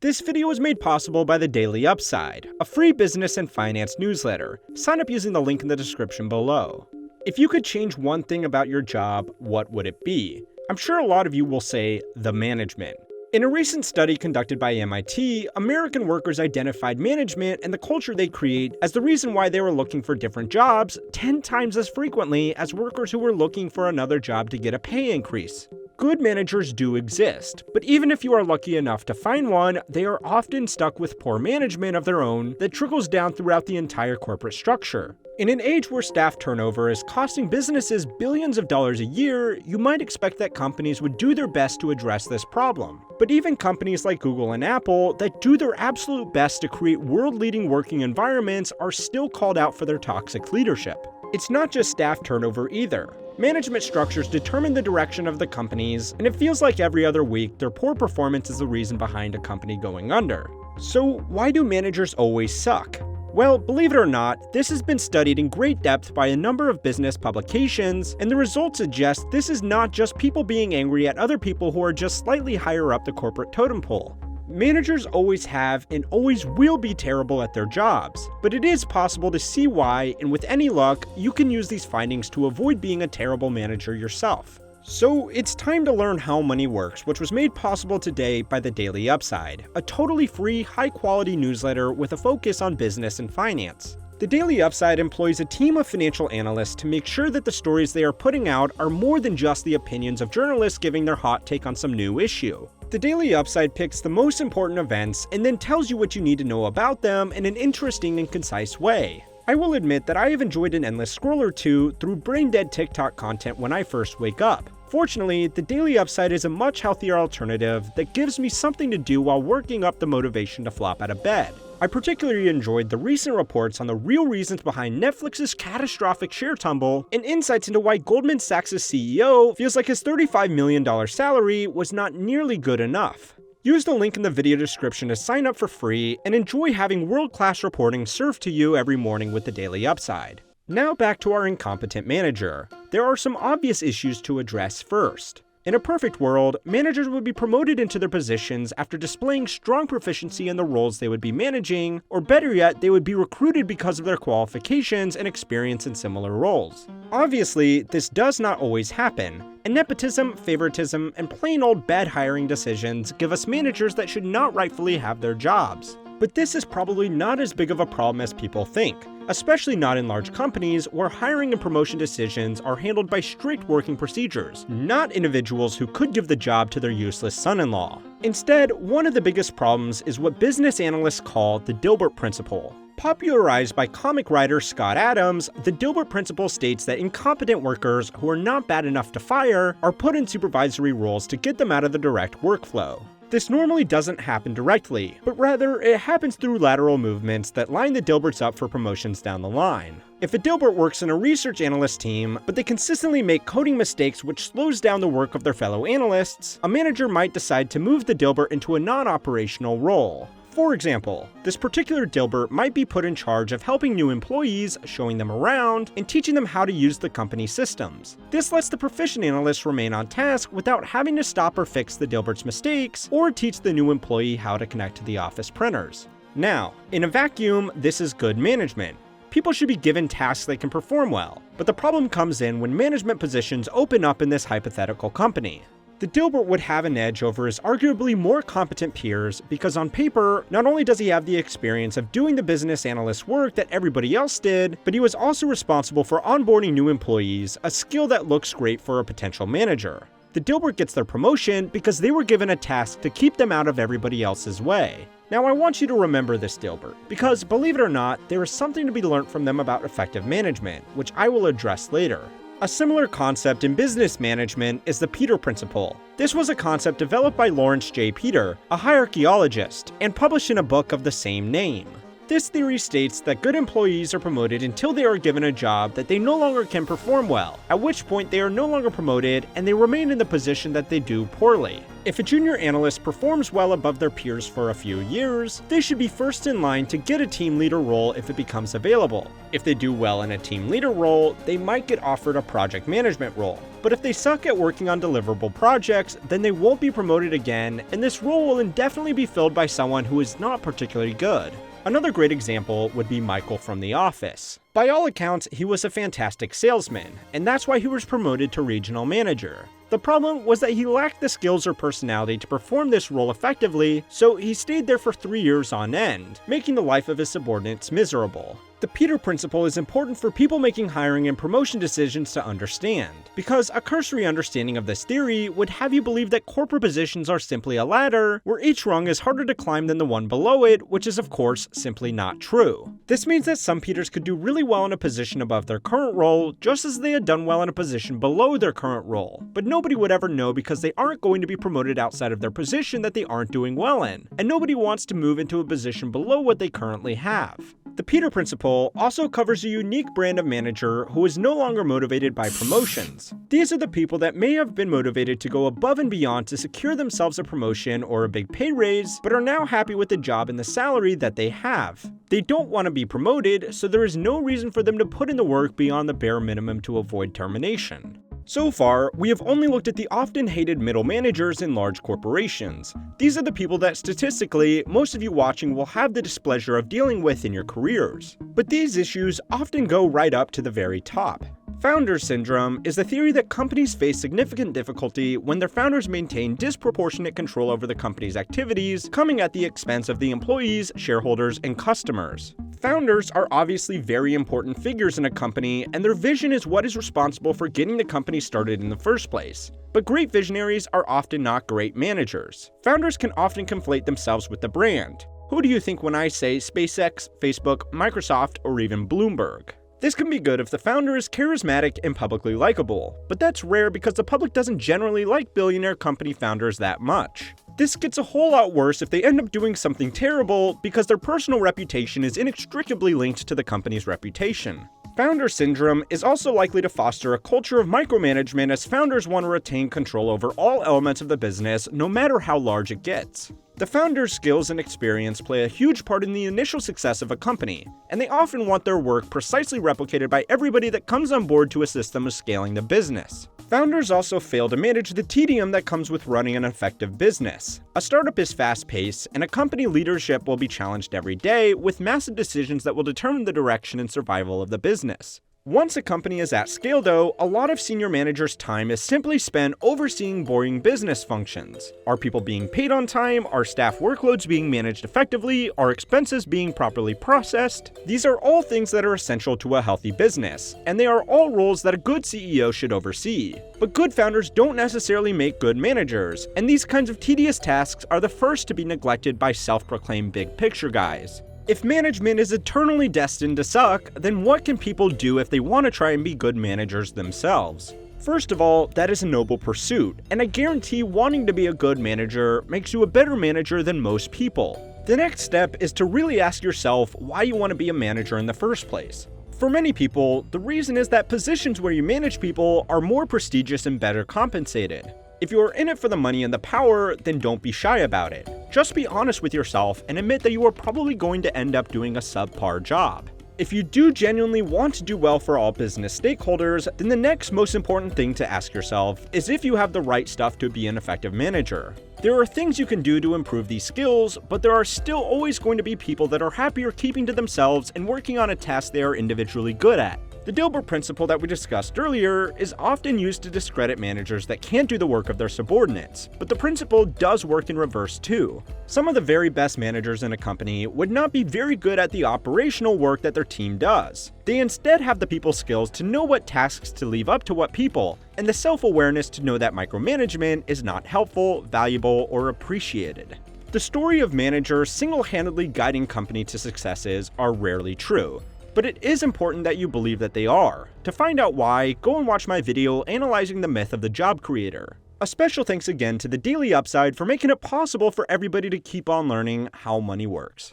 This video was made possible by the Daily Upside, a free business and finance newsletter. Sign up using the link in the description below. If you could change one thing about your job, what would it be? I'm sure a lot of you will say the management. In a recent study conducted by MIT, American workers identified management and the culture they create as the reason why they were looking for different jobs 10 times as frequently as workers who were looking for another job to get a pay increase. Good managers do exist, but even if you are lucky enough to find one, they are often stuck with poor management of their own that trickles down throughout the entire corporate structure. In an age where staff turnover is costing businesses billions of dollars a year, you might expect that companies would do their best to address this problem. But even companies like Google and Apple that do their absolute best to create world-leading working environments are still called out for their toxic leadership. It's not just staff turnover either. Management structures determine the direction of the companies, and it feels like every other week their poor performance is the reason behind a company going under. So why do managers always suck? Well, believe it or not, this has been studied in great depth by a number of business publications, and the results suggest this is not just people being angry at other people who are just slightly higher up the corporate totem pole. Managers always have and always will be terrible at their jobs, but it is possible to see why, and with any luck, you can use these findings to avoid being a terrible manager yourself. So it's time to learn how money works, which was made possible today by the Daily Upside, a totally free, high-quality newsletter with a focus on business and finance. The Daily Upside employs a team of financial analysts to make sure that the stories they are putting out are more than just the opinions of journalists giving their hot take on some new issue. The Daily Upside picks the most important events and then tells you what you need to know about them in an interesting and concise way. I will admit that I have enjoyed an endless scroll or two through brain-dead TikTok content when I first wake up. Fortunately, the Daily Upside is a much healthier alternative that gives me something to do while working up the motivation to flop out of bed. I particularly enjoyed the recent reports on the real reasons behind Netflix's catastrophic share tumble and insights into why Goldman Sachs' CEO feels like his $35 million salary was not nearly good enough. Use the link in the video description to sign up for free and enjoy having world-class reporting served to you every morning with the Daily Upside. Now back to our incompetent manager. There are some obvious issues to address first. In a perfect world, managers would be promoted into their positions after displaying strong proficiency in the roles they would be managing, or better yet, they would be recruited because of their qualifications and experience in similar roles. Obviously, this does not always happen, and nepotism, favoritism, and plain old bad hiring decisions give us managers that should not rightfully have their jobs. But this is probably not as big of a problem as people think, especially not in large companies where hiring and promotion decisions are handled by strict working procedures, not individuals who could give the job to their useless son-in-law. Instead, one of the biggest problems is what business analysts call the Thelbert Principle. Popularized by comic writer Scott Adams, the Thelbert Principle states that incompetent workers who are not bad enough to fire are put in supervisory roles to get them out of the direct workflow. This normally doesn't happen directly, but rather it happens through lateral movements that line the Dilberts up for promotions down the line. If a Dilbert works in a research analyst team, but they consistently make coding mistakes which slows down the work of their fellow analysts, a manager might decide to move the Dilbert into a non-operational role. For example, this particular Dilbert might be put in charge of helping new employees, showing them around, and teaching them how to use the company systems. This lets the proficient analyst remain on task without having to stop or fix the Dilbert's mistakes, or teach the new employee how to connect to the office printers. Now, in a vacuum, this is good management. People should be given tasks they can perform well, but the problem comes in when management positions open up in this hypothetical company. The Dilbert would have an edge over his arguably more competent peers because on paper, not only does he have the experience of doing the business analyst work that everybody else did, but he was also responsible for onboarding new employees, a skill that looks great for a potential manager. The Dilbert gets their promotion because they were given a task to keep them out of everybody else's way. Now I want you to remember this Dilbert, because believe it or not, there is something to be learned from them about effective management, which I will address later. A similar concept in business management is the Peter Principle. This was a concept developed by Lawrence J. Peter, a hierarchologist, and published in a book of the same name. This theory states that good employees are promoted until they are given a job that they no longer can perform well, at which point they are no longer promoted and they remain in the position that they do poorly. If a junior analyst performs well above their peers for a few years, they should be first in line to get a team leader role if it becomes available. If they do well in a team leader role, they might get offered a project management role. But if they suck at working on deliverable projects, then they won't be promoted again, and this role will indefinitely be filled by someone who is not particularly good. Another great example would be Michael from The Office. By all accounts, he was a fantastic salesman, and that's why he was promoted to regional manager. The problem was that he lacked the skills or personality to perform this role effectively, so he stayed there for 3 years on end, making the life of his subordinates miserable. The Peter Principle is important for people making hiring and promotion decisions to understand, because a cursory understanding of this theory would have you believe that corporate positions are simply a ladder, where each rung is harder to climb than the one below it, which is of course simply not true. This means that some Peters could do really well in a position above their current role, just as they had done well in a position below their current role, but nobody would ever know because they aren't going to be promoted outside of their position that they aren't doing well in, and nobody wants to move into a position below what they currently have. The Peter Principle also covers a unique brand of manager who is no longer motivated by promotions. These are the people that may have been motivated to go above and beyond to secure themselves a promotion or a big pay raise, but are now happy with the job and the salary that they have. They don't want to be promoted, so there is no reason for them to put in the work beyond the bare minimum to avoid termination. So far, we have only looked at the often hated middle managers in large corporations. These are the people that statistically, most of you watching will have the displeasure of dealing with in your careers. But these issues often go right up to the very top. Founder syndrome is the theory that companies face significant difficulty when their founders maintain disproportionate control over the company's activities, coming at the expense of the employees, shareholders, and customers. Founders are obviously very important figures in a company, and their vision is what is responsible for getting the company started in the first place. But great visionaries are often not great managers. Founders can often conflate themselves with the brand. Who do you think when I say SpaceX, Facebook, Microsoft, or even Bloomberg? This can be good if the founder is charismatic and publicly likable, but that's rare because the public doesn't generally like billionaire company founders that much. This gets a whole lot worse if they end up doing something terrible because their personal reputation is inextricably linked to the company's reputation. Founder syndrome is also likely to foster a culture of micromanagement as founders want to retain control over all elements of the business, no matter how large it gets. The founder's skills and experience play a huge part in the initial success of a company, and they often want their work precisely replicated by everybody that comes on board to assist them with scaling the business. Founders also fail to manage the tedium that comes with running an effective business. A startup is fast-paced, and a company leadership will be challenged every day with massive decisions that will determine the direction and survival of the business. Once a company is at scale though, a lot of senior managers' time is simply spent overseeing boring business functions. Are people being paid on time? Are staff workloads being managed effectively? Are expenses being properly processed? These are all things that are essential to a healthy business, and they are all roles that a good CEO should oversee. But good founders don't necessarily make good managers, and these kinds of tedious tasks are the first to be neglected by self-proclaimed big picture guys. If management is eternally destined to suck, then what can people do if they want to try and be good managers themselves? First of all, that is a noble pursuit, and I guarantee wanting to be a good manager makes you a better manager than most people. The next step is to really ask yourself why you want to be a manager in the first place. For many people, the reason is that positions where you manage people are more prestigious and better compensated. If you are in it for the money and the power, then don't be shy about it. Just be honest with yourself and admit that you are probably going to end up doing a subpar job. If you do genuinely want to do well for all business stakeholders, then the next most important thing to ask yourself is if you have the right stuff to be an effective manager. There are things you can do to improve these skills, but there are still always going to be people that are happier keeping to themselves and working on a task they are individually good at. The Thelbert Principle that we discussed earlier is often used to discredit managers that can't do the work of their subordinates, but the principle does work in reverse too. Some of the very best managers in a company would not be very good at the operational work that their team does. They instead have the people skills to know what tasks to leave up to what people, and the self-awareness to know that micromanagement is not helpful, valuable, or appreciated. The story of managers single-handedly guiding company to successes are rarely true. But it is important that you believe that they are. To find out why, go and watch my video analyzing the myth of the job creator. A special thanks again to the Daily Upside for making it possible for everybody to keep on learning how money works.